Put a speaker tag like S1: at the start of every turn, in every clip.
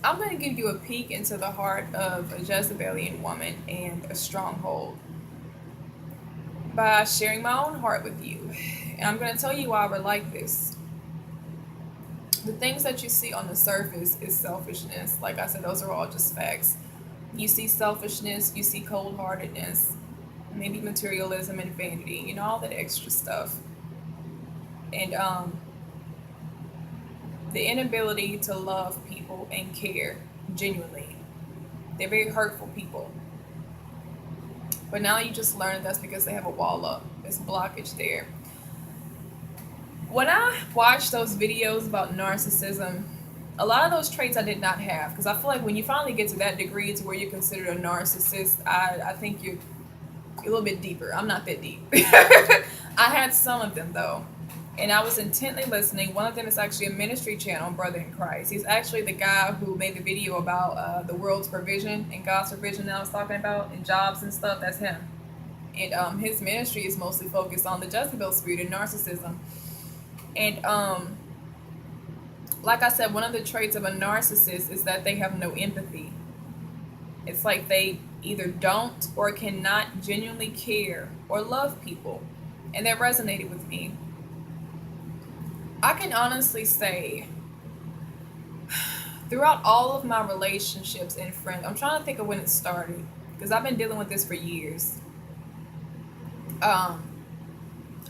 S1: I'm going to give you a peek into the heart of a Jezebelian woman and a stronghold by sharing my own heart with you. And I'm going to tell you why we're like this. The things that you see on the surface is selfishness. Like I said, those are all just facts. You see selfishness, you see cold heartedness, maybe materialism and vanity, all that extra stuff. And the inability to love people and care genuinely. They're very hurtful people. But now you just learn that's because they have a wall up. There's blockage there. When I watched those videos about narcissism, a lot of those traits I did not have because I feel like when you finally get to that degree to where you're considered a narcissist, I think you're a little bit deeper. I'm not that deep. I had some of them though, and I was intently listening. One of them is actually a ministry channel, Brother in Christ. He's actually the guy who made the video about the world's provision and God's provision that I was talking about, and jobs and stuff. That's him. And his ministry is mostly focused on the Jezebel spirit and narcissism. And like I said, one of the traits of a narcissist is that they have no empathy. It's like they either don't or cannot genuinely care or love people. And that resonated with me. I can honestly say, throughout all of my relationships and friends, I'm trying to think of when it started because I've been dealing with this for years. Um,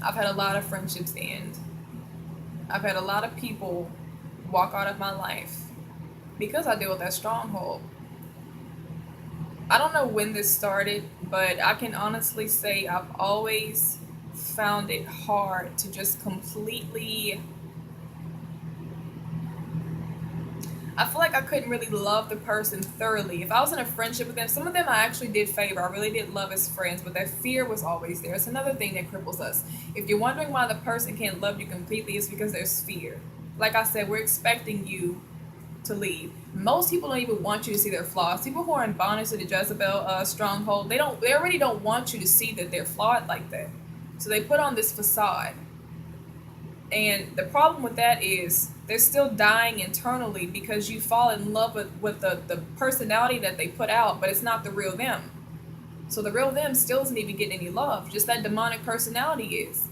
S1: I've had a lot of friendships end. I've had a lot of people walk out of my life because I deal with that stronghold. I don't know when this started, but I can honestly say I've always found it hard to just completely. I feel like I couldn't really love the person thoroughly. If I was in a friendship with them, some of them I actually did favor. I really did love as friends, but that fear was always there. It's another thing that cripples us. If you're wondering why the person can't love you completely, it's because there's fear. Like I said, we're expecting you to leave. Most people don't even want you to see their flaws. People who are in bondage to the Jezebel stronghold, they already don't want you to see that they're flawed like that. So they put on this facade. And the problem with that is they're still dying internally because you fall in love with the personality that they put out, but it's not the real them. So the real them still doesn't even get any love. Just that demonic personality is.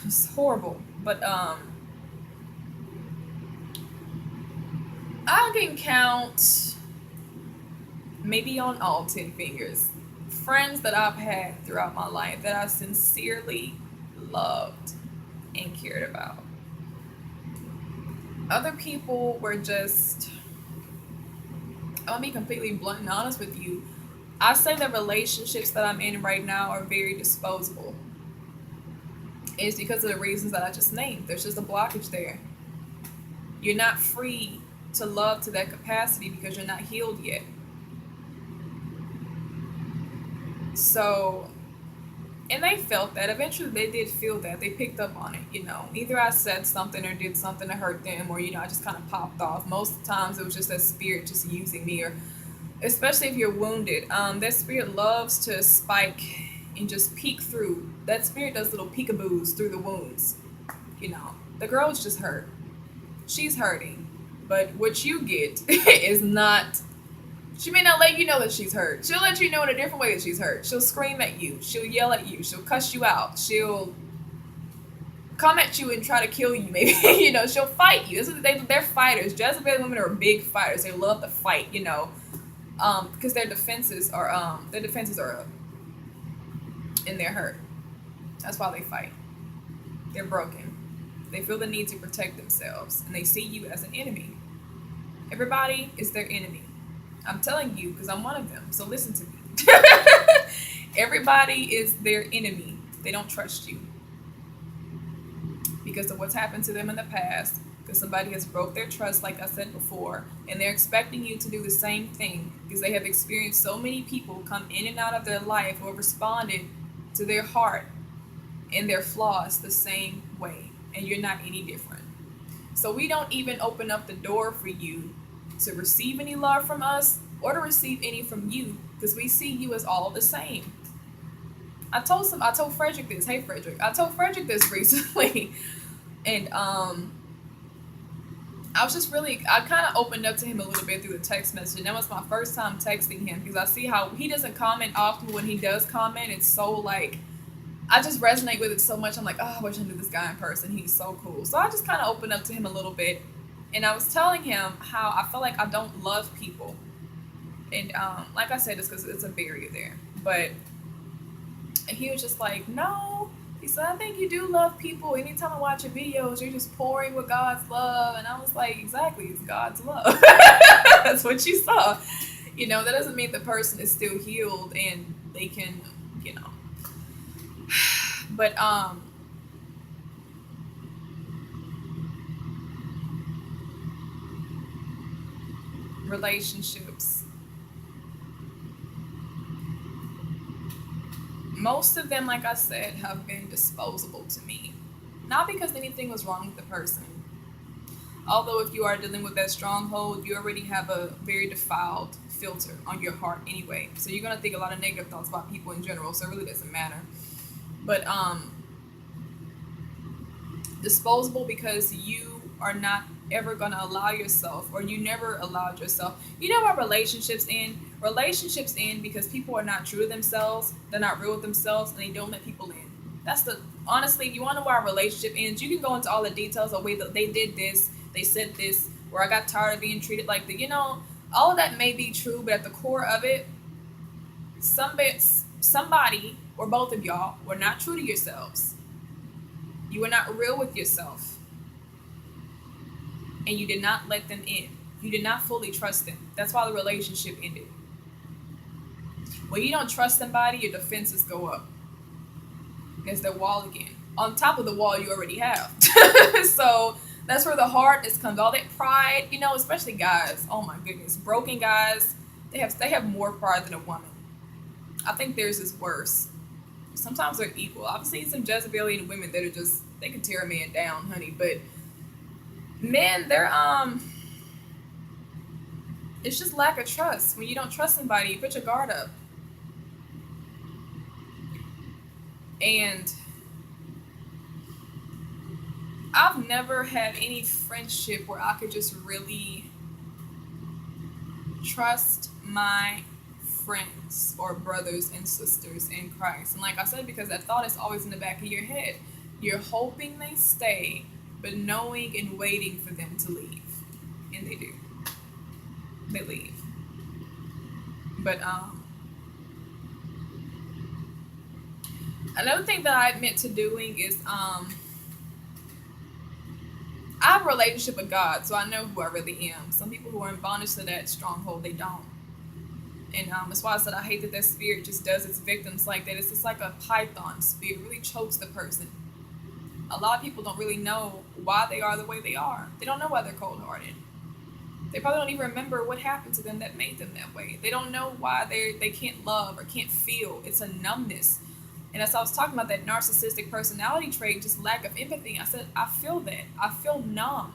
S1: It's horrible. But I can count maybe on all 10 fingers friends that I've had throughout my life that I sincerely loved and cared about. Other people were just, I'll be completely blunt and honest with you. I say the relationships that I'm in right now are very disposable. It's because of the reasons that I just named. There's just a blockage there. You're not free to love to that capacity because you're not healed yet. So, and they felt that. Eventually they did feel that. They picked up on it. Either I said something or did something to hurt them, or I just kind of popped off. Most of the times it was just that spirit just using me, or especially if you're wounded, that spirit loves to spike and just peek through. That spirit does little peekaboos through the wounds. The girl's just hurt. She's hurting, but what you get is not. She may not let you know that she's hurt. She'll let you know in a different way that she's hurt. She'll scream at you. She'll yell at you. She'll cuss you out. She'll come at you and try to kill you. Maybe she'll fight you. They're fighters. Jezebel women are big fighters. They love to fight. Because their defenses are up, and they're hurt. That's why they fight. They're broken. They feel the need to protect themselves, and they see you as an enemy. Everybody is their enemy. I'm telling you because I'm one of them. So listen to me. Everybody is their enemy. They don't trust you because of what's happened to them in the past. Because somebody has broke their trust, like I said before, and they're expecting you to do the same thing because they have experienced so many people come in and out of their life who have responded to their heart and their flaws the same way, and you're not any different. So we don't even open up the door for you to receive any love from us or to receive any from you because we see you as all the same. I told Frederick this. Hey Frederick, I told Frederick this recently, and I was just really, I kind of opened up to him a little bit through the text message. And that was my first time texting him because I see how he doesn't comment often. When he does comment, it's so like, I just resonate with it so much. I'm like, oh, I wish I knew this guy in person. He's so cool. So I just kind of opened up to him a little bit. And I was telling him how I feel like I don't love people. And like I said, it's because it's a barrier there. But he was just like, no. He said, I think you do love people. Anytime I watch your videos, you're just pouring with God's love. And I was like, exactly, it's God's love. That's what you saw. That doesn't mean the person is still healed and they can, you know. But relationships, most of them, like I said, have been disposable to me. Not because anything was wrong with the person. Although, if you are dealing with that stronghold, you already have a very defiled filter on your heart anyway. So you're going to think a lot of negative thoughts about people in general. So it really doesn't matter. But disposable because you are not ever going to allow yourself, or you never allowed yourself. Why relationships end? Relationships end because people are not true to themselves, they're not real with themselves, and they don't let people in. Honestly, if you want to know why a relationship ends, you can go into all the details of way that they did this, they said this, or I got tired of being treated like that. All of that may be true, but at the core of it, somebody or both of y'all were not true to yourselves. You were not real with yourself. And you did not let them in. You did not fully trust them. That's why the relationship ended. When you don't trust somebody, your defenses go up. There's the wall again. On top of the wall you already have. So that's where the hardness comes. All that pride, especially guys. Oh my goodness. Broken guys, they have more pride than a woman. I think theirs is worse. Sometimes they're equal. I've seen some Jezebelian women that are just, they can tear a man down, honey. But men, they're it's just lack of trust. When you don't trust somebody, you put your guard up. And I've never had any friendship where I could just really trust my friends or brothers and sisters in Christ. And like I said, because that thought is always in the back of your head. You're hoping they stay, but knowing and waiting for them to leave. And they do. They leave. But another thing that I admit to doing is I have a relationship with God, so I know who I really am. Some people who are in bondage to that stronghold, they don't. And that's why I said I hate that spirit just does its victims like that. It's just like a python spirit. It really chokes the person. A lot of people don't really know why they are the way they are. They don't know why they're cold-hearted. They probably don't even remember what happened to them that made them that way. They don't know why they can't love or can't feel. It's a numbness. And as I was talking about that narcissistic personality trait, just lack of empathy, I said, I feel that. I feel numb.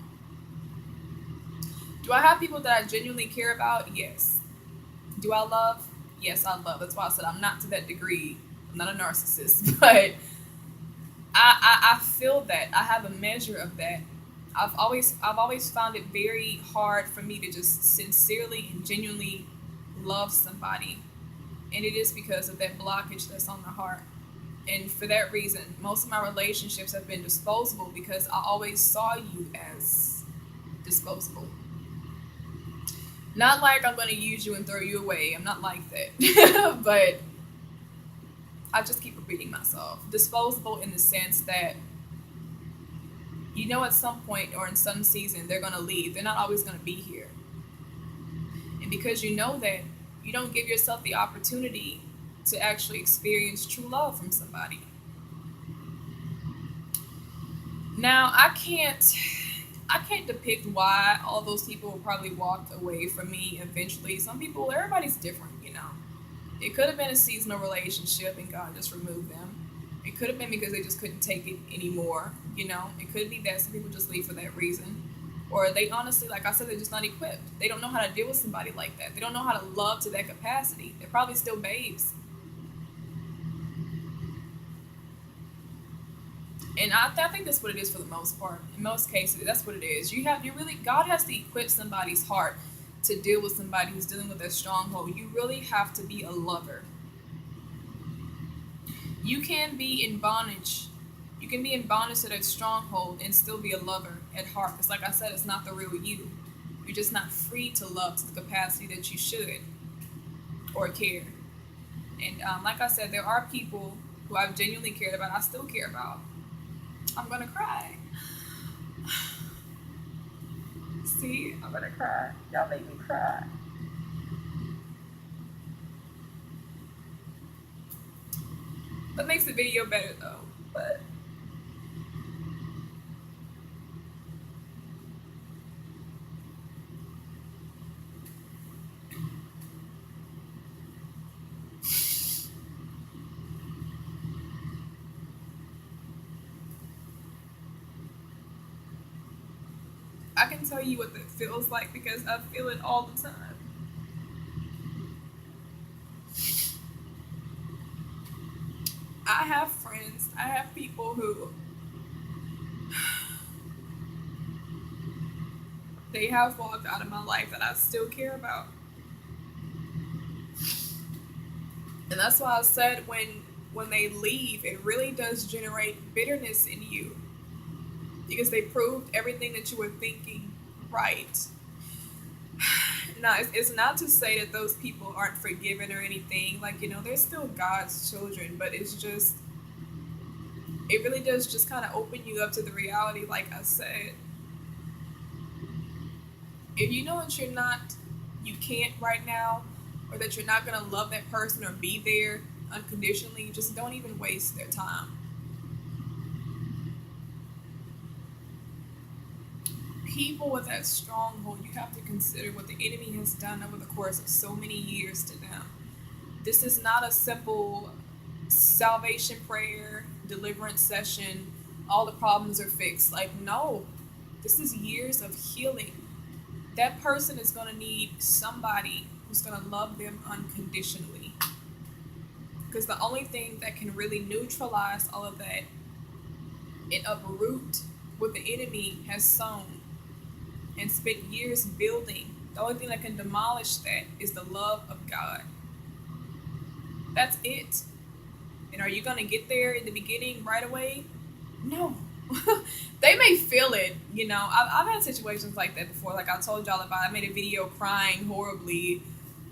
S1: Do I have people that I genuinely care about? Yes. Do I love? Yes, I love. That's why I said I'm not to that degree. I'm not a narcissist, but I feel that. I have a measure of that. I've always found it very hard for me to just sincerely and genuinely love somebody. And it is because of that blockage that's on the heart. And for that reason, most of my relationships have been disposable because I always saw you as disposable. Not like I'm going to use you and throw you away. I'm not like that. But I just keep repeating myself. Disposable in the sense that, at some point or in some season, they're going to leave. They're not always going to be here. And because you know that, you don't give yourself the opportunity to actually experience true love from somebody. Now, I can't depict why all those people probably walked away from me eventually. Everybody's different, It could have been a seasonal relationship and God just removed them. It could have been because they just couldn't take it anymore, It could be that some people just leave for that reason. Or they honestly, like I said, they're just not equipped. They don't know how to deal with somebody like that. They don't know how to love to that capacity. They're probably still babes. And I think that's what it is for the most part. In most cases, that's what it is. You really, God has to equip somebody's heart to deal with somebody who's dealing with a stronghold. You really have to be a lover. You can be in bondage. You can be in bondage to that stronghold and still be a lover at heart. Because, like I said, it's not the real you. You're just not free to love to the capacity that you should or care. And like I said, there are people who I've genuinely cared about, I still care about. I'm gonna cry. See, I'm gonna cry. Y'all make me cry. That makes the video better though. But I can tell you what it feels like because I feel it all the time. I have friends, I have people who they have walked out of my life that I still care about. And that's why I said when they leave, it really does generate bitterness in you because they proved everything that you were thinking right. Now, it's not to say that those people aren't forgiven or anything. Like, they're still God's children, but it's just, it really does just kind of open you up to the reality, like I said. If you know that you can't right now, or that you're not going to love that person or be there unconditionally, just don't even waste their time. People with that stronghold, you have to consider what the enemy has done over the course of so many years to them. This is not a simple salvation prayer, deliverance session, all the problems are fixed. Like, no, this is years of healing. That person is going to need somebody who's going to love them unconditionally. Because the only thing that can really neutralize all of that and uproot what the enemy has sown and spent years building, the only thing that can demolish that is the love of God. That's it. And are you going to get there in the beginning right away? No. They may feel it, I've had situations like that before. Like I told y'all about, I made a video crying horribly.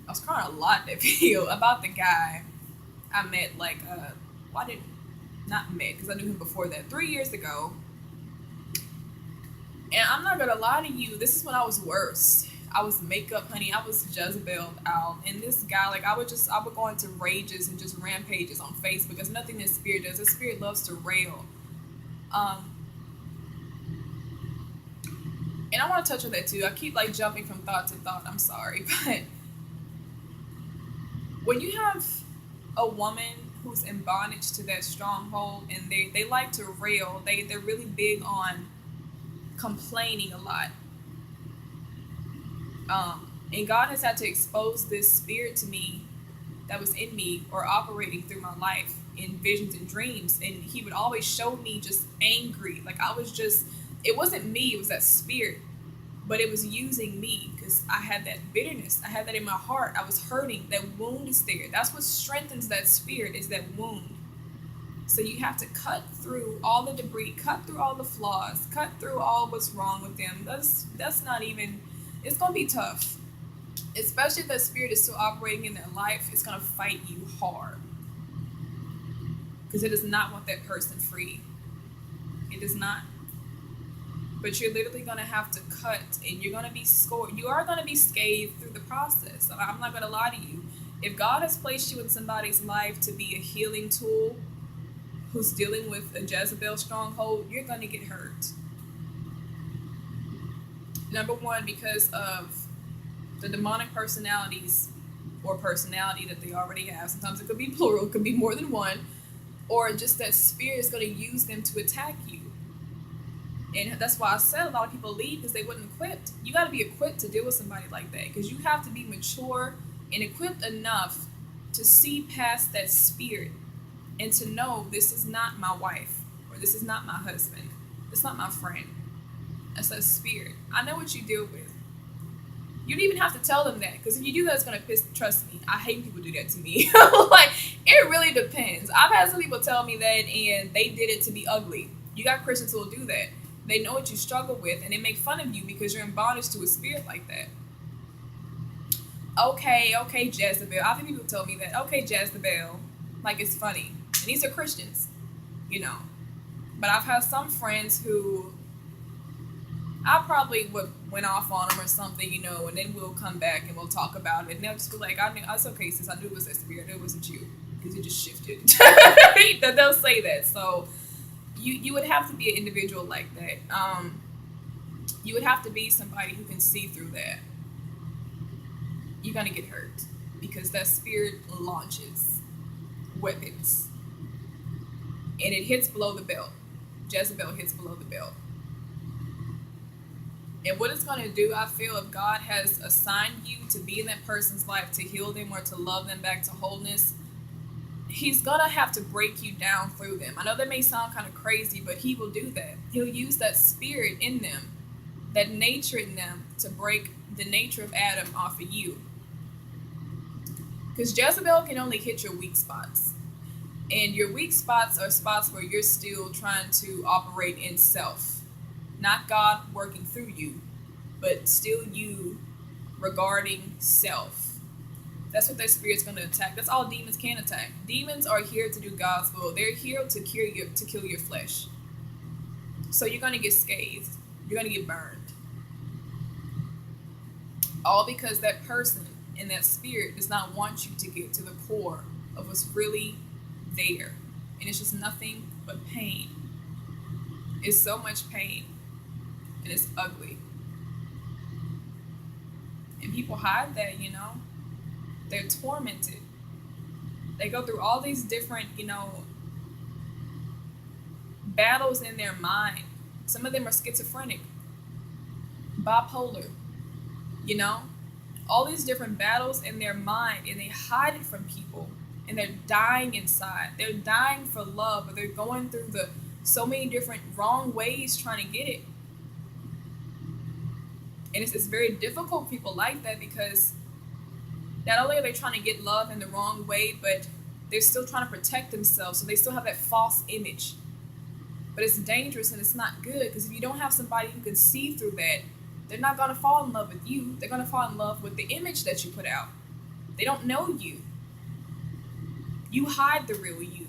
S1: I was crying a lot in that video about the guy I met, well, I didn't, not met, because I knew him before that, 3 years ago. And I'm not gonna lie to you, this is when I was worse. I was makeup, honey. I was Jezebel out. And this guy, I would go into rages and just rampages on Facebook because nothing this spirit does. This spirit loves to rail. And I want to touch on that too. I keep jumping from thought to thought. I'm sorry. But when you have a woman who's in bondage to that stronghold and they like to rail, they're really big on complaining a lot. And God has had to expose this spirit to me that was in me or operating through my life in visions and dreams. And he would always show me just angry. It wasn't me, it was that spirit. But it was using me because I had that bitterness. I had that in my heart. I was hurting. That wound is there. That's what strengthens that spirit, is that wound. So you have to cut through all the debris, cut through all the flaws, cut through all what's wrong with them. That's not even, it's going to be tough. Especially if that spirit is still operating in their life, it's going to fight you hard. Because it does not want that person free. It does not. But you're literally going to have to cut, and you're going to be scored. You are going to be scathed through the process. So I'm not going to lie to you. If God has placed you in somebody's life to be a healing tool who's dealing with a Jezebel stronghold, you're going to get hurt. Number one, because of the demonic personalities or personality that they already have. Sometimes it could be plural, it could be more than one. Or just that spirit is going to use them to attack you. And that's why I said a lot of people leave because they weren't equipped. You got to be equipped to deal with somebody like that because you have to be mature and equipped enough to see past that spirit and to know this is not my wife or This is not my husband. It's not my friend. That's a spirit. I know what you deal with. You don't even have to tell them that, because if you do that, it's gonna piss. Trust me, I hate people do that to me. Like, it really depends. I've had some people tell me that, and they did it to be ugly. You got Christians who will do that. They know what you struggle with, and they make fun of you because you're in bondage to a spirit like that. Okay, Jezebel. I've had people tell me that. Okay, Jezebel, like it's funny, and these are Christians, you know. But I've had some friends who I probably went off on them or something, you know, and then we'll come back and we'll talk about it, and they'll just be like, "I knew, it's okay, sis. I knew it was that spirit. I knew it wasn't you, because it just shifted." They'll say that. So you would have to be an individual like that. You would have to be somebody who can see through that. You're gonna get hurt because that spirit launches weapons, and it hits below the belt. Jezebel hits below the belt. And what it's going to do, I feel, if God has assigned you to be in that person's life, to heal them or to love them back to wholeness, he's going to have to break you down through them. I know that may sound kind of crazy, but he will do that. He'll use that spirit in them, that nature in them, to break the nature of Adam off of you. Because Jezebel can only hit your weak spots. And your weak spots are spots where you're still trying to operate in self. Not God working through you, but still you regarding self. That's what that spirit's going to attack. That's all demons can attack. Demons are here to do God's will. They're here to kill your flesh. So you're going to get scathed. You're going to get burned. All because that person and that spirit does not want you to get to the core of what's really there. And it's just nothing but pain. It's so much pain. And it's ugly. And people hide that, you know. They're tormented. They go through all these different, you know, battles in their mind. Some of them are schizophrenic, bipolar, you know. All these different battles in their mind, and they hide it from people. And they're dying inside. They're dying for love, or they're going through so many different wrong ways trying to get it. And it's very difficult for people like that, because not only are they trying to get love in the wrong way, but they're still trying to protect themselves. So they still have that false image. But it's dangerous and it's not good, because if you don't have somebody who can see through that, they're not going to fall in love with you. They're going to fall in love with the image that you put out. They don't know you. You hide the real you.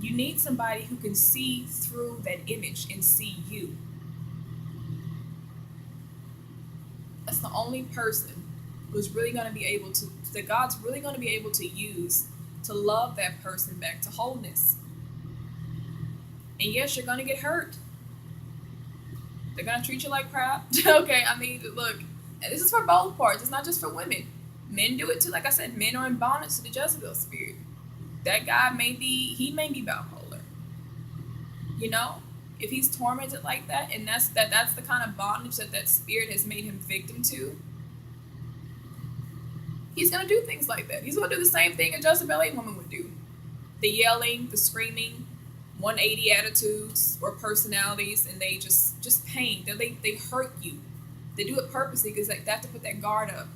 S1: You need somebody who can see through that image and see you. That's the only person who's really going to be able to, that God's really going to be able to use to love that person back to wholeness. And yes, you're going to get hurt. They're going to treat you like crap. Okay, I mean, look, and this is for both parts. It's not just for women. Men do it too. Like I said, men are in bondage to the Jezebel spirit. That guy may be bipolar. You know? If he's tormented like that, and that's the kind of bondage that spirit has made him victim to, he's going to do things like that. He's going to do the same thing a Jezebelian woman would do. The yelling, the screaming, 180 attitudes or personalities, and they just pain. They hurt you. They do it purposely because they have to put that guard up.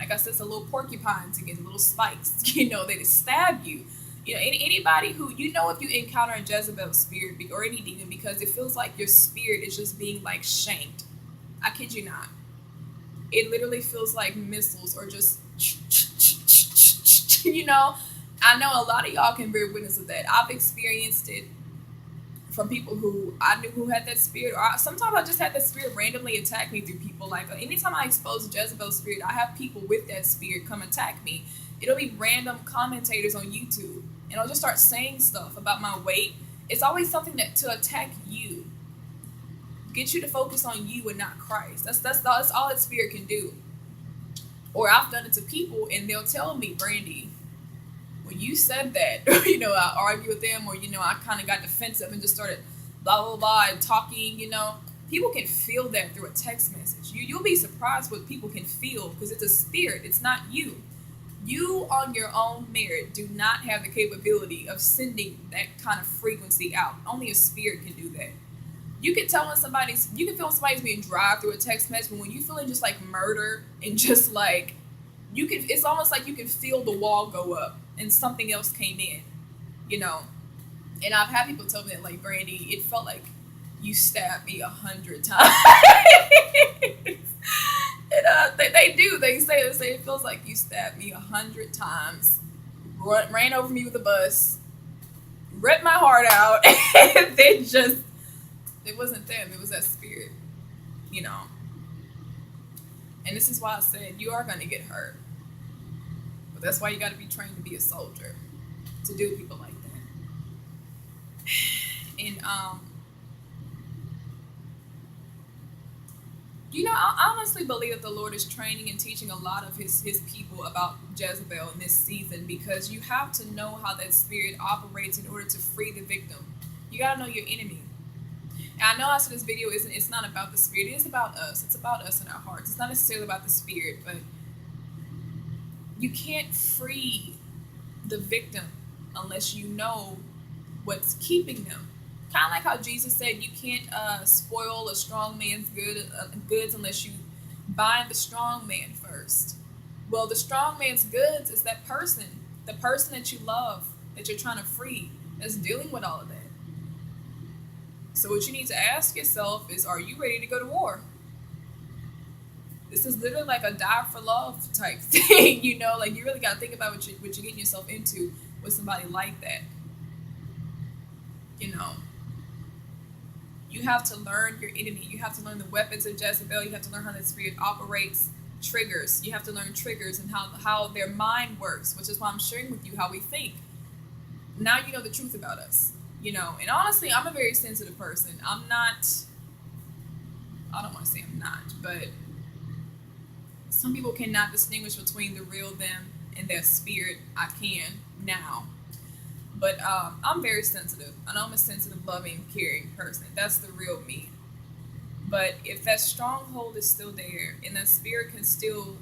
S1: Like I said, it's a little porcupines again, little spikes. You know, they just stab you. You know, anybody who, you know, if you encounter a Jezebel spirit or any demon, because it feels like your spirit is just being like shanked. I kid you not. It literally feels like missiles or just, you know. I know a lot of y'all can bear witness of that. I've experienced it from people who I knew who had that spirit, or sometimes I just had that spirit randomly attack me through people. Like anytime I expose a Jezebel spirit, I have people with that spirit come attack me. It'll be random commentators on YouTube, and I'll just start saying stuff about my weight. It's always something to attack you, get you to focus on you and not Christ. That's all that spirit can do. Or I've done it to people, and they'll tell me, Brandy, when you said that, you know, I argue with them, or, you know, I kind of got defensive and just started blah, blah, blah, and talking, you know. People can feel that through a text message. You'll be surprised what people can feel, because it's a spirit. It's not you. You on your own merit do not have the capability of sending that kind of frequency out. Only a spirit can do that. You can feel when somebody's being drive through a text message, but when you feeling just like murder and just like it's almost like you can feel the wall go up and something else came in, you know. And I've had people tell me that, like, Brandy, it felt like you stabbed me 100 times. And they do. They say it feels like you stabbed me 100 times, ran over me with a bus, ripped my heart out, and then just it wasn't them. It was that spirit, you know. And this is why I said you are going to get hurt, but that's why you got to be trained to be a soldier to deal with people like that. And I honestly believe that the Lord is training and teaching a lot of his people about Jezebel in this season, because you have to know how that spirit operates in order to free the victim. You got to know your enemy. And I know I said this video it's not about the spirit. It is about us. It's about us and our hearts. It's not necessarily about the spirit, but you can't free the victim unless you know what's keeping them. Kind of like how Jesus said you can't spoil a strong man's goods unless you bind the strong man first. Well, the strong man's goods is that person, the person that you love, that you're trying to free, that's dealing with all of that. So what you need to ask yourself is, are you ready to go to war? This is literally like a die for love type thing, you know? Like, you really got to think about what you're getting yourself into with somebody like that. You know? You have to learn your enemy. You have to learn the weapons of Jezebel. You have to learn how the spirit operates. Triggers. You have to learn triggers and how their mind works, which is why I'm sharing with you how we think. Now you know the truth about us. You know, and honestly, I'm a very sensitive person. I don't want to say I'm not, but some people cannot distinguish between the real them and their spirit. I can now. But I'm very sensitive. I know I'm a sensitive, loving, caring person. That's the real me. But if that stronghold is still there and that spirit can still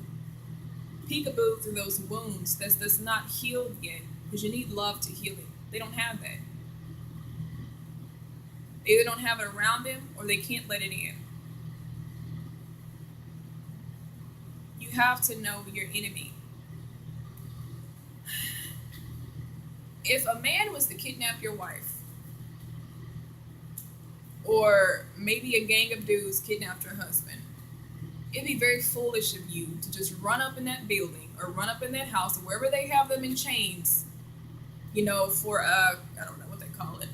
S1: peekaboo through those wounds that's not healed yet, because you need love to heal it. They don't have that. They either don't have it around them or they can't let it in. You have to know your enemy. If a man was to kidnap your wife, or maybe a gang of dudes kidnapped your husband, it'd be very foolish of you to just run up in that building or run up in that house or wherever they have them in chains, you know, for I don't know what they call it,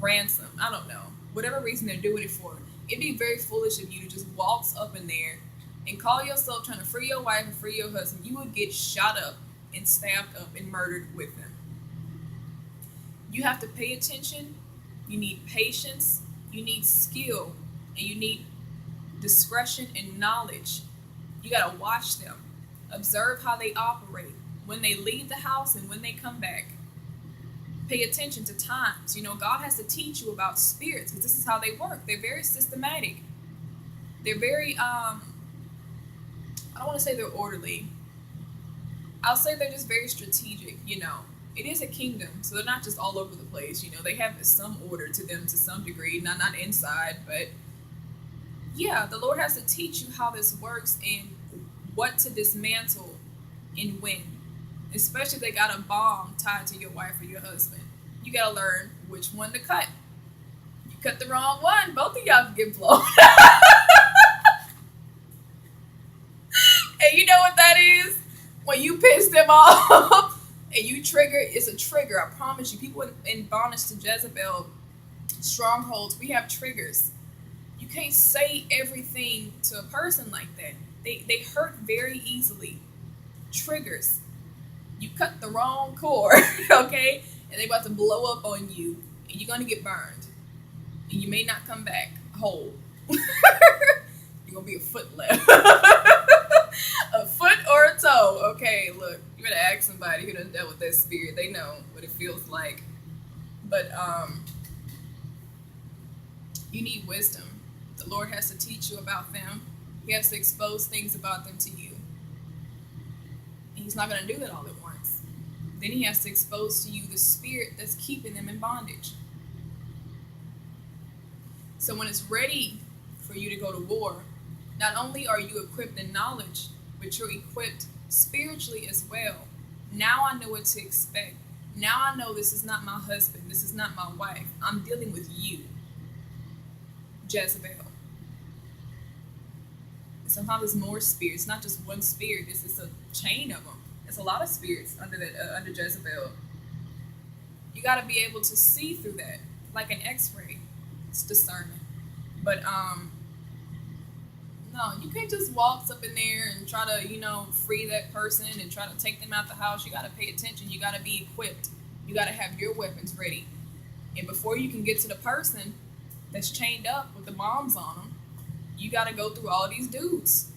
S1: ransom. I don't know. Whatever reason they're doing it for. It'd be very foolish of you to just waltz up in there and call yourself trying to free your wife and free your husband. You would get shot up and stabbed up and murdered with them. You have to pay attention. You need patience. You need skill. And you need discretion and knowledge. You got to watch them. Observe how they operate when they leave the house and when they come back. Pay attention to times. You know, God has to teach you about spirits because this is how they work. They're very systematic. They're very, I don't want to say they're orderly. I'll say they're just very strategic, you know. It is a kingdom, so they're not just all over the place, you know. They have some order to them to some degree, not inside, but yeah, the Lord has to teach you how this works and what to dismantle and when. Especially if they got a bomb tied to your wife or your husband. You gotta learn which one to cut. You cut the wrong one, both of y'all get blown. And you know what that is? When you piss them off and you trigger, it's a trigger. I promise you. People in bondage to Jezebel strongholds, we have triggers. You can't say everything to a person like that. They hurt very easily. Triggers. You cut the wrong cord, okay? And they about to blow up on you. And you're going to get burned. And you may not come back whole. You're going to be a foot left. A foot or a toe. Okay, look. You better ask somebody who done dealt with that spirit. They know what it feels like. But you need wisdom. The Lord has to teach you about them. He has to expose things about them to you. And He's not going to do that all at once. Then he has to expose to you the spirit that's keeping them in bondage. So when it's ready for you to go to war, not only are you equipped in knowledge, but you're equipped spiritually as well. Now I know what to expect. Now I know this is not my husband. This is not my wife. I'm dealing with you, Jezebel. And sometimes there's more spirits. Not just one spirit. It's a chain of them. It's a lot of spirits under under Jezebel. You got to be able to see through that, like an X-ray. It's discernment. But no, you can't just waltz up in there and try to, free that person and try to take them out the house. You got to pay attention. You got to be equipped. You got to have your weapons ready. And before you can get to the person that's chained up with the bombs on them, you got to go through all these dudes.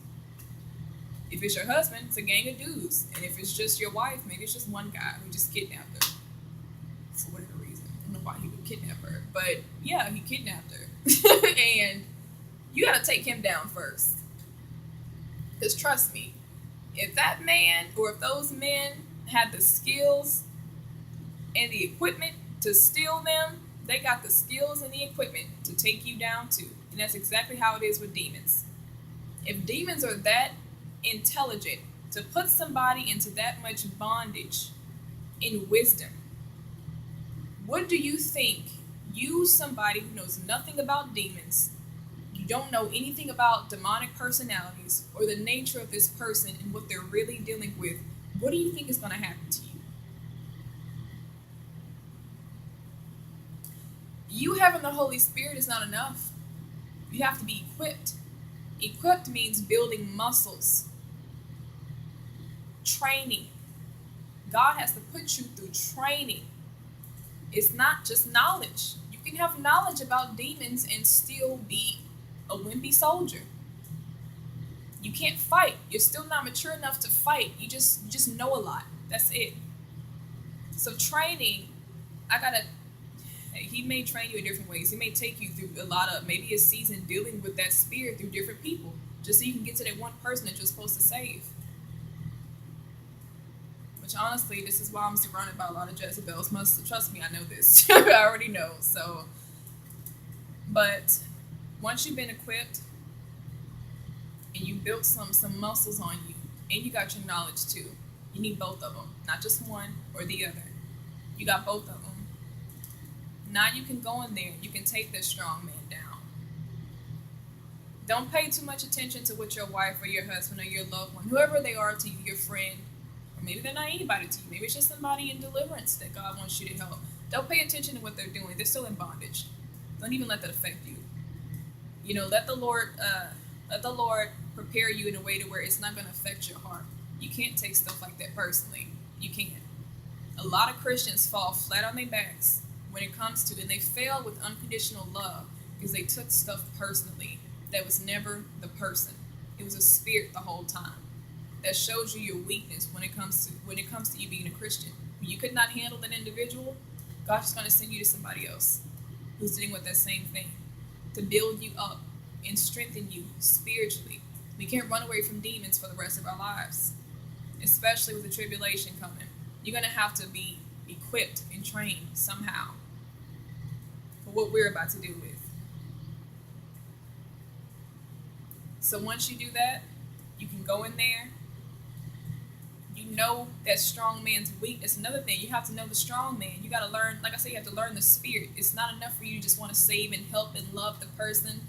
S1: If it's your husband, it's a gang of dudes. And if it's just your wife, maybe it's just one guy who just kidnapped her for whatever reason. I don't know why he would kidnap her. But yeah, he kidnapped her. And you got to take him down first. Because trust me, if that man or if those men had the skills and the equipment to steal them, they got the skills and the equipment to take you down too. And that's exactly how it is with demons. If demons are that intelligent to put somebody into that much bondage in wisdom, what do you think you, somebody who knows nothing about demons, you don't know anything about demonic personalities or the nature of this person and what they're really dealing with, what do you think is going to happen to you? You having the Holy Spirit is not enough. You have to be equipped. Equipped means building muscles, training. God has to put you through training. It's not just knowledge. You can have knowledge about demons and still be a wimpy soldier. You can't fight. You're still not mature enough to fight. You just know a lot. That's it. So training, he may train you in different ways. He may take you through maybe a season dealing with that spirit through different people, just so you can get to that one person that you're supposed to save. Which honestly, this is why I'm surrounded by a lot of Jezebels. Trust me, I know this. I already know. So, but once you've been equipped and you built some muscles on you, and you got your knowledge too, you need both of them, not just one or the other. You got both of them. Now you can go in there. You can take this strong man down. Don't pay too much attention to what your wife or your husband or your loved one, whoever they are to you, your friend, or maybe they're not anybody to you. Maybe it's just somebody in deliverance that God wants you to help. Don't pay attention to what they're doing. They're still in bondage. Don't even let that affect you. Let the Lord prepare you in a way to where it's not going to affect your heart. You can't take stuff like that personally. You can't. A lot of Christians fall flat on their backs when it comes to, and they fail with unconditional love because they took stuff personally that was never the person. It was a spirit the whole time. That shows you your weakness when it comes to you being a Christian. When you could not handle that individual, God's just going to send you to somebody else who's dealing with that same thing to build you up and strengthen you spiritually. We can't run away from demons for the rest of our lives, especially with the tribulation coming. You're going to have to be equipped and trained somehow for what we're about to deal with. So once you do that, you can go in there. You know that strong man's weakness. Another thing, you have to know the strong man. You got to learn, like I said, you have to learn the spirit. It's not enough for you to just want to save and help and love the person.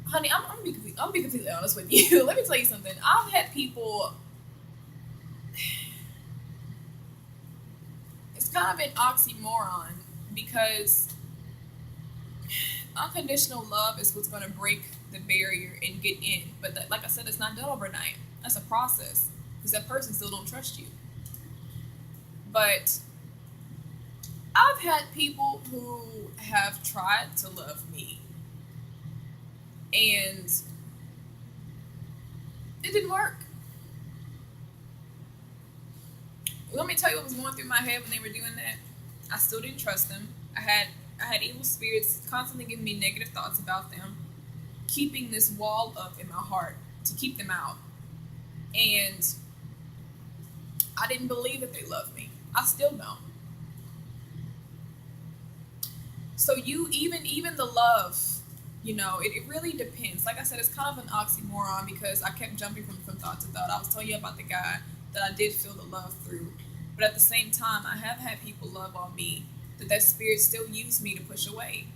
S1: Honey, I'm gonna be completely honest with you. Let me tell you something. I've had people. It's kind of an oxymoron because unconditional love is what's going to break the barrier and get in. But like I said, it's not done overnight. That's a process because that person still don't trust you. But I've had people who have tried to love me and it didn't work. Let me tell you what was going through my head when they were doing that. I still didn't trust them. I had evil spirits constantly giving me negative thoughts about them, keeping this wall up in my heart to keep them out. And I didn't believe that they loved me. I still don't. So you even the love, it really depends. Like I said, it's kind of an oxymoron because I kept jumping from thought to thought. I was telling you about the guy that I did feel the love through, but at the same time, I have had people love on me that spirit still used me to push away.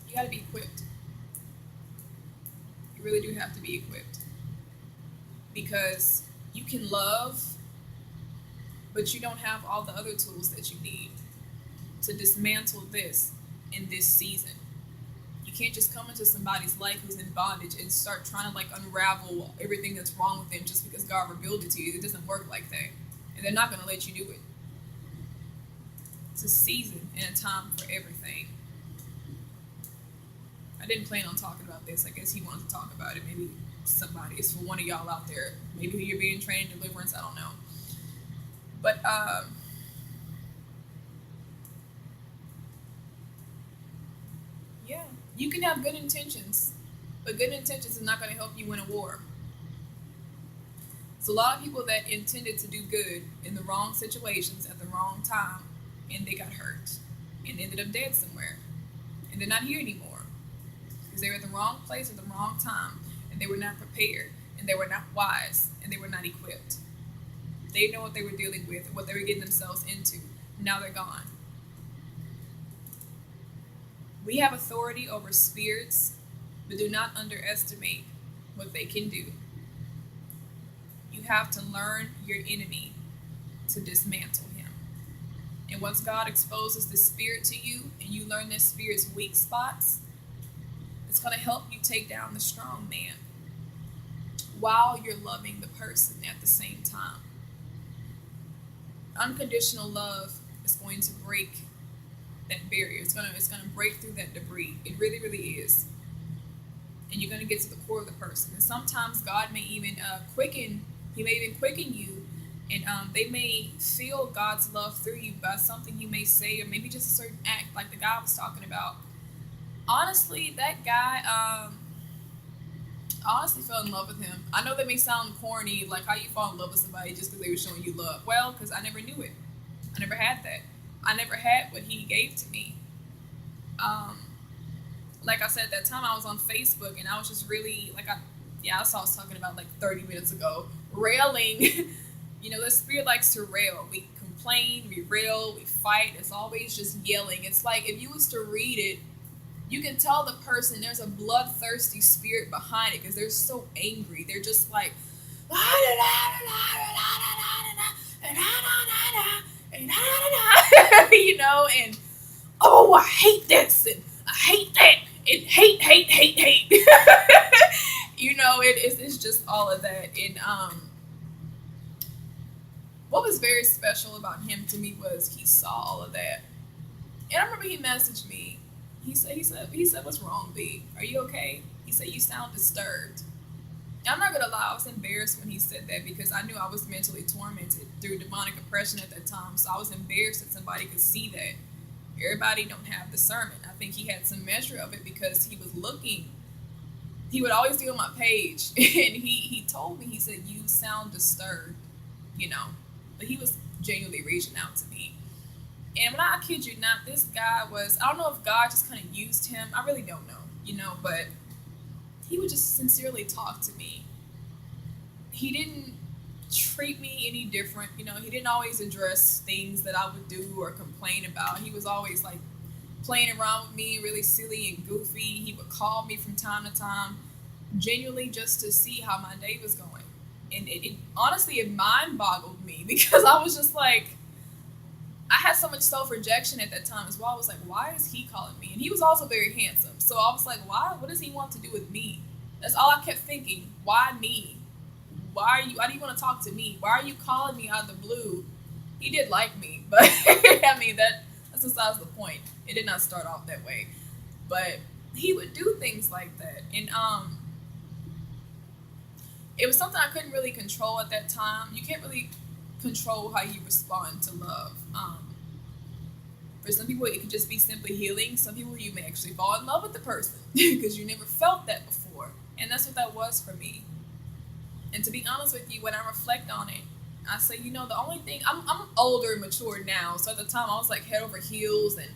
S1: You got to be equipped. You really do have to be equipped because you can love, but you don't have all the other tools that you need to dismantle this in this season. You can't just come into somebody's life who's in bondage and start trying to like unravel everything that's wrong with them just because God revealed it to you. It doesn't work like that. And they're not going to let you do it. It's a season and a time for everything. I didn't plan on talking about this. I guess he wanted to talk about it. Maybe somebody, it's for one of y'all out there. Maybe you're being trained in deliverance. I don't know. But yeah, you can have good intentions, but good intentions is not going to help you win a war. It's a lot of people that intended to do good in the wrong situations at the wrong time, and they got hurt and ended up dead somewhere, and they're not here anymore because they were at the wrong place at the wrong time, and they were not prepared, and they were not wise, and they were not equipped. They know what they were dealing with, what they were getting themselves into. Now they're gone. We have authority over spirits, but do not underestimate what they can do. You have to learn your enemy to dismantle him. And once God exposes the spirit to you and you learn this spirit's weak spots, it's going to help you take down the strong man while you're loving the person at the same time. Unconditional love is going to break that barrier. It's gonna break through that debris. It really, really is. And you're gonna get to the core of the person. And sometimes God may even quicken. He may even quicken you, and they may feel God's love through you by something you may say, or maybe just a certain act, like the guy I was talking about. Honestly, that guy. I honestly fell in love with him. I know that may sound corny, like how you fall in love with somebody just because they were showing you love. Well, because I never knew it. I never had that. I never had what he gave to me. Um, like I said, at that time I was on Facebook and I was just really that's what I was talking about like 30 minutes ago. Railing. The spirit likes to rail. We complain, we rail, we fight. It's always just yelling. It's like if you was to read it, you can tell the person there's a bloodthirsty spirit behind it because they're so angry. They're just like, and oh, I hate this and I hate that and hate. It's just all of that. And what was very special about him to me was he saw all of that. And I remember he messaged me. He said, "What's wrong, B? Are you okay?" He said, "You sound disturbed." And I'm not gonna lie, I was embarrassed when he said that because I knew I was mentally tormented through demonic oppression at that time. So I was embarrassed that somebody could see that. Everybody don't have discernment. I think he had some measure of it because he was looking. He would always be on my page, and he told me, he said, "You sound disturbed," but he was genuinely reaching out to me. And when I kid you not, this guy I don't know if God just kind of used him. I really don't know, but he would just sincerely talk to me. He didn't treat me any different. He didn't always address things that I would do or complain about. He was always like playing around with me, really silly and goofy. He would call me from time to time, genuinely just to see how my day was going. And it honestly, it mind boggled me because I was just like, I had so much self-rejection at that time as well. I was like, why is he calling me? And he was also very handsome. So I was like, why? What does he want to do with me? That's all I kept thinking. Why me? Why do you want to talk to me? Why are you calling me out of the blue? He did like me, but I mean, that's besides the point. It did not start off that way. But he would do things like that. And it was something I couldn't really control at that time. You can't really control how you respond to love. For some people, it could just be simply healing. Some people, you may actually fall in love with the person because you never felt that before. And that's what that was for me. And to be honest with you, when I reflect on it, I say, the only thing, I'm older and mature now. So at the time, I was like head over heels, and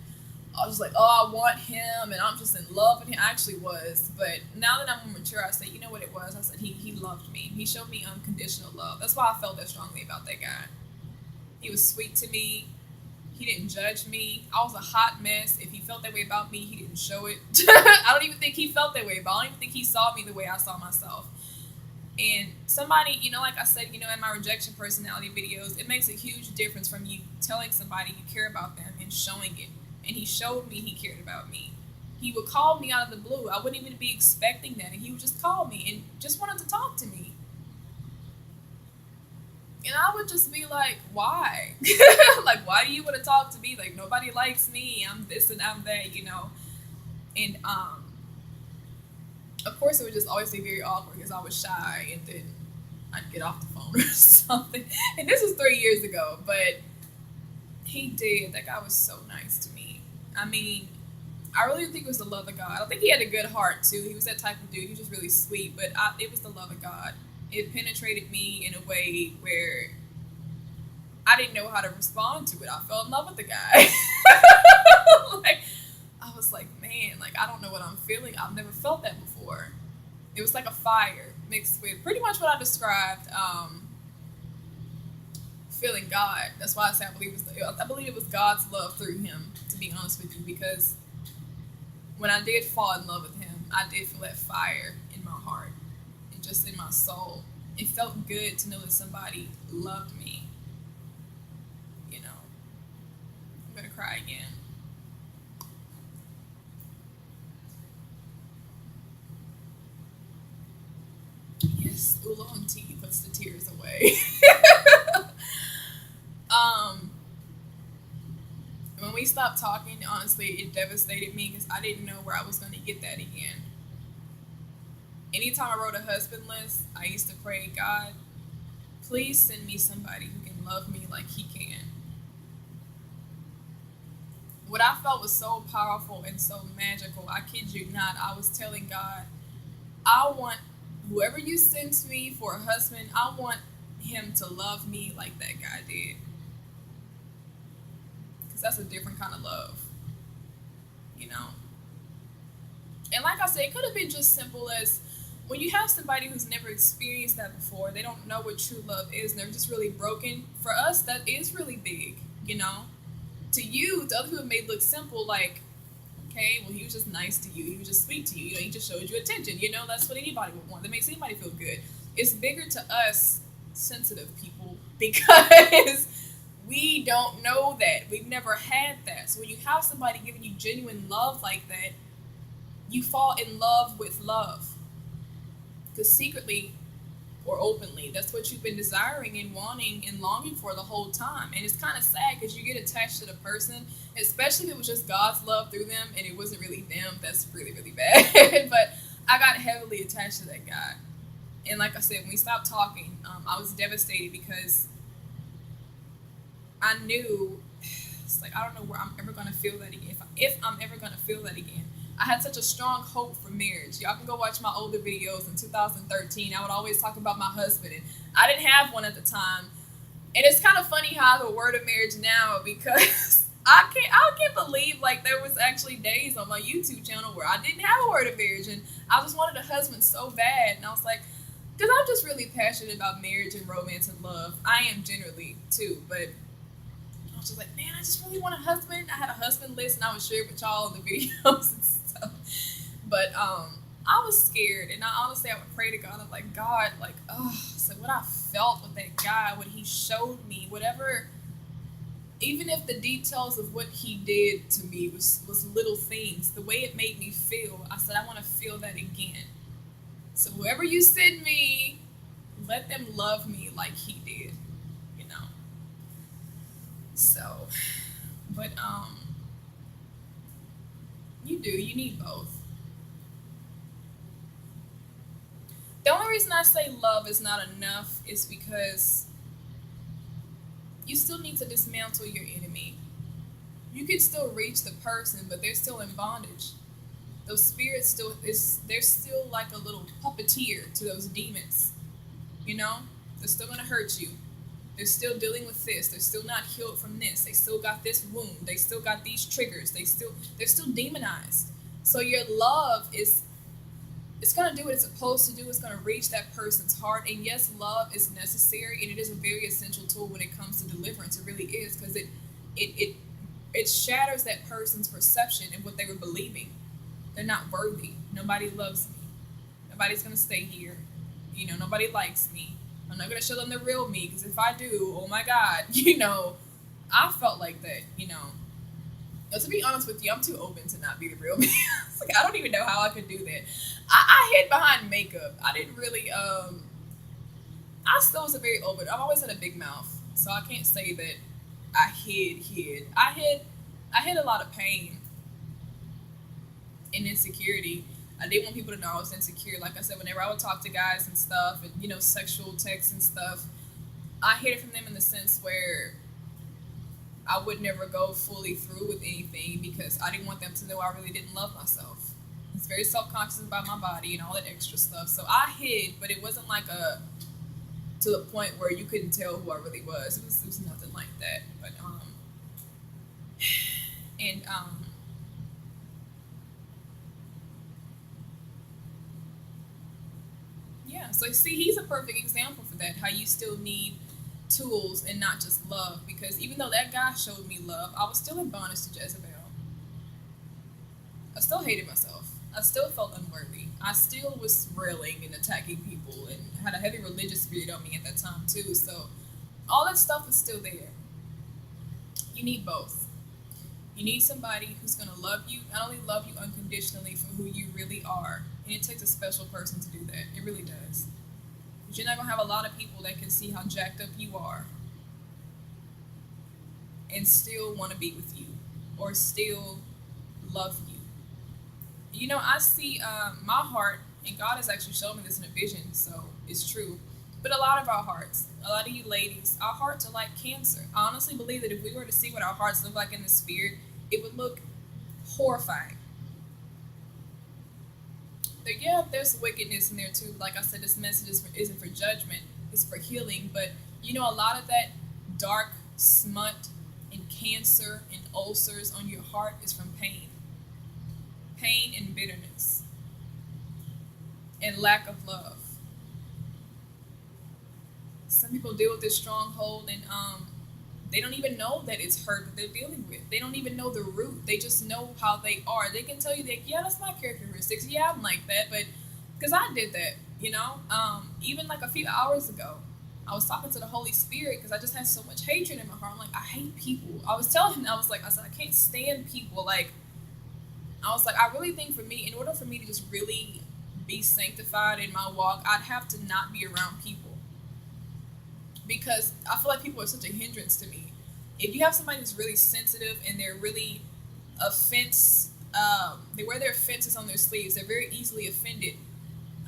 S1: I was like, oh, I want him, and I'm just in love with him. I actually was. But now that I'm more mature, I say, you know what it was? I said, he loved me. He showed me unconditional love. That's why I felt that strongly about that guy. He was sweet to me. He didn't judge me. I was a hot mess. If he felt that way about me, he didn't show it. I don't even think he felt that way, but I don't even think he saw me the way I saw myself. And somebody, like I said, in my rejection personality videos, it makes a huge difference from you telling somebody you care about them and showing it. And he showed me he cared about me. He would call me out of the blue. I wouldn't even be expecting that. And he would just call me and just wanted to talk to me. And I would just be like, why? Like, why do you want to talk to me? Like, nobody likes me. I'm this and I'm that. And of course, it would just always be very awkward because I was shy, and then I'd get off the phone or something. And this was 3 years ago, but he did. That guy was so nice to me. I mean, I really think it was the love of God. I think he had a good heart too. He was that type of dude. He was just really sweet, but it was the love of God. It penetrated me in a way where I didn't know how to respond to it. I fell in love with the guy. Like, I was like, man, like, I don't know what I'm feeling. I've never felt that before. It was like a fire mixed with pretty much what I described, feeling God. That's why I say I believe it was God's love through him, to be honest with you, because when I did fall in love with him, I did feel that fire in my heart and just in my soul. It felt good to know that somebody loved me. I'm gonna cry again. Yes, oolong tea puts the tears away. um, when we stopped talking, honestly, it devastated me because I didn't know where I was going to get that again. Anytime I wrote a husband list, I used to pray, God, please send me somebody who can love me like he can. What I felt was so powerful and so magical. I kid you not. I was telling God, I want whoever you send to me for a husband, I want him to love me like that guy did. Because that's a different kind of love, you know? And like I said, it could have been just simple as when you have somebody who's never experienced that before, they don't know what true love is, and they're just really broken. For us, that is really big. To you, to other people, it may look simple, like, okay, well, he was just nice to you. He was just sweet to you. He just showed you attention. That's what anybody would want. That makes anybody feel good. It's bigger to us, sensitive people, because we don't know that. We've never had that. So when you have somebody giving you genuine love like that, you fall in love with love. Because secretly or openly, that's what you've been desiring and wanting and longing for the whole time. And it's kind of sad because you get attached to the person, especially if it was just God's love through them and it wasn't really them. That's really, really bad. But I got heavily attached to that guy. And like I said, when we stopped talking, I was devastated because I knew, it's like, I don't know where I'm ever going to feel that again. If I'm ever going to feel that again. I had such a strong hope for marriage. Y'all can go watch my older videos in 2013. I would always talk about my husband, and I didn't have one at the time. And it's kind of funny how I have a word of marriage now because I can't believe like there was actually days on my YouTube channel where I didn't have a word of marriage, and I just wanted a husband so bad. And I was like, because I'm just really passionate about marriage and romance and love. I am generally too, but I was just like, man, I just really want a husband. I had a husband list, and I would share it with y'all in the videos and stuff. But I was scared, and I would pray to God. I'm like, God, like, so what I felt with that guy, what he showed me, whatever, even if the details of what he did to me was little things, the way it made me feel, I said, I want to feel that again. So whoever you send me, let them love me like he did. So, but you need both. The only reason I say love is not enough is because you still need to dismantle your enemy. You can still reach the person, but they're still in bondage. Those spirits they're still like a little puppeteer to those demons. You know, they're still gonna hurt you. They're still dealing with this. They're still not healed from this. They still got this wound. They still got these triggers. They're still demonized. So your love is, it's gonna do what it's supposed to do. It's gonna reach that person's heart. And yes, love is necessary, and it is a very essential tool when it comes to deliverance. It really is, because it it it shatters that person's perception and what they were believing. They're not worthy. Nobody loves me. Nobody's gonna stay here. Nobody likes me. I'm not gonna show them the real me, because if I do, oh my God, I felt like that. But to be honest with you, I'm too open to not be the real me. It's like I don't even know how I could do that. I hid behind makeup. I didn't really. I still was a very open. I've always had a big mouth, so I can't say that I hid. I hid a lot of pain and insecurity. I didn't want people to know I was insecure. Like I said, whenever I would talk to guys and stuff, and sexual texts and stuff, I hid it from them in the sense where I would never go fully through with anything because I didn't want them to know I really didn't love myself. I was very self conscious about my body and all that extra stuff. So I hid, but it wasn't like a to the point where you couldn't tell who I really was. It was nothing like that. But and yeah. So see, he's a perfect example for that. How you still need tools and not just love. Because even though that guy showed me love, I was still in bondage to Jezebel. I still hated myself. I still felt unworthy. I still was railing and attacking people and had a heavy religious spirit on me at that time too. So all that stuff is still there. You need both. You need somebody who's gonna love you, not only love you unconditionally for who you really are, and it takes a special person to do that. It really does. But you're not gonna have a lot of people that can see how jacked up you are and still want to be with you or still love you. I see my heart, and God has actually shown me this in a vision, so it's true. But a lot of our hearts, a lot of you ladies, our hearts are like cancer. I honestly believe that if we were to see what our hearts look like in the spirit, it would look horrifying. Yeah, there's wickedness in there too. Like I said, this message isn't for judgment, it's for healing. But a lot of that dark smut and cancer and ulcers on your heart is from pain and bitterness and lack of love. Some people deal with this stronghold, and they don't even know that it's hurt that they're dealing with. They don't even know the root. They just know how they are. They can tell you that, yeah, that's my characteristics. Yeah, I'm like that, but because I did that, even like a few hours ago, I was talking to the Holy Spirit because I just had so much hatred in my heart. I'm like, I hate people. I was telling him, I said, I can't stand people. Like, I was like, I really think for me, in order for me to just really be sanctified in my walk, I'd have to not be around people because I feel like people are such a hindrance to me. If you have somebody who's really sensitive and they're really offense, they wear their offenses on their sleeves. They're very easily offended.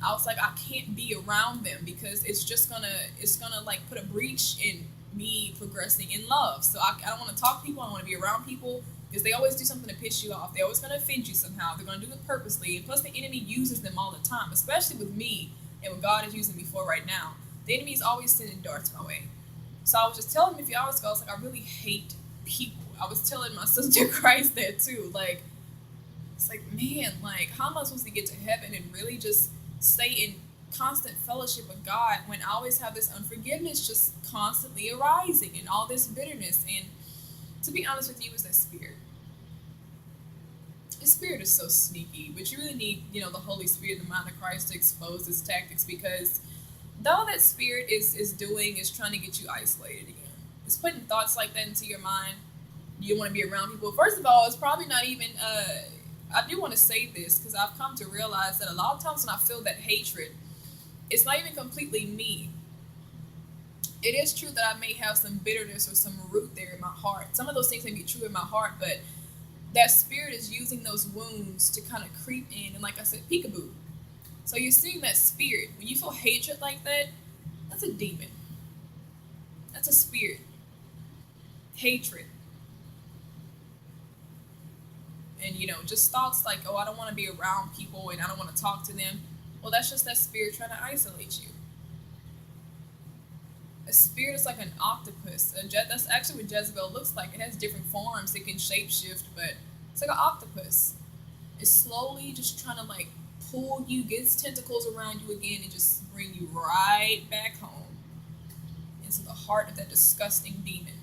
S1: I was like, I can't be around them because it's gonna like put a breach in me progressing in love. So I don't want to talk to people. I don't want to be around people because they always do something to piss you off. They're always gonna offend you somehow. They're gonna do it purposely. And plus, the enemy uses them all the time, especially with me and what God is using me for right now. The enemy is always sending darts my way. So I was just telling him a few hours ago, I was like, I really hate people. I was telling my sister Christ that too. Like, it's like, man, like, how am I supposed to get to heaven and really just stay in constant fellowship with God when I always have this unforgiveness just constantly arising and all this bitterness? And to be honest with you, it's that spirit. The spirit is so sneaky, but you really need, the Holy Spirit, the mind of Christ, to expose its tactics because all that spirit is doing is trying to get you isolated again. It's putting thoughts like that into your mind. You want to be around people. First of all, it's probably not even. I do want to say this because I've come to realize that a lot of times when I feel that hatred, it's not even completely me. It is true that I may have some bitterness or some root there in my heart. Some of those things may be true in my heart, but that spirit is using those wounds to kind of creep in and, like I said, peekaboo. So you're seeing that spirit. When you feel hatred like that, that's a demon. That's a spirit. Hatred. And, just thoughts like, oh, I don't want to be around people and I don't want to talk to them. Well, that's just that spirit trying to isolate you. A spirit is like an octopus. That's actually what Jezebel looks like. It has different forms. It can shapeshift, but it's like an octopus. It's slowly just trying to like pull you, get its tentacles around you again, and just bring you right back home into the heart of that disgusting demon.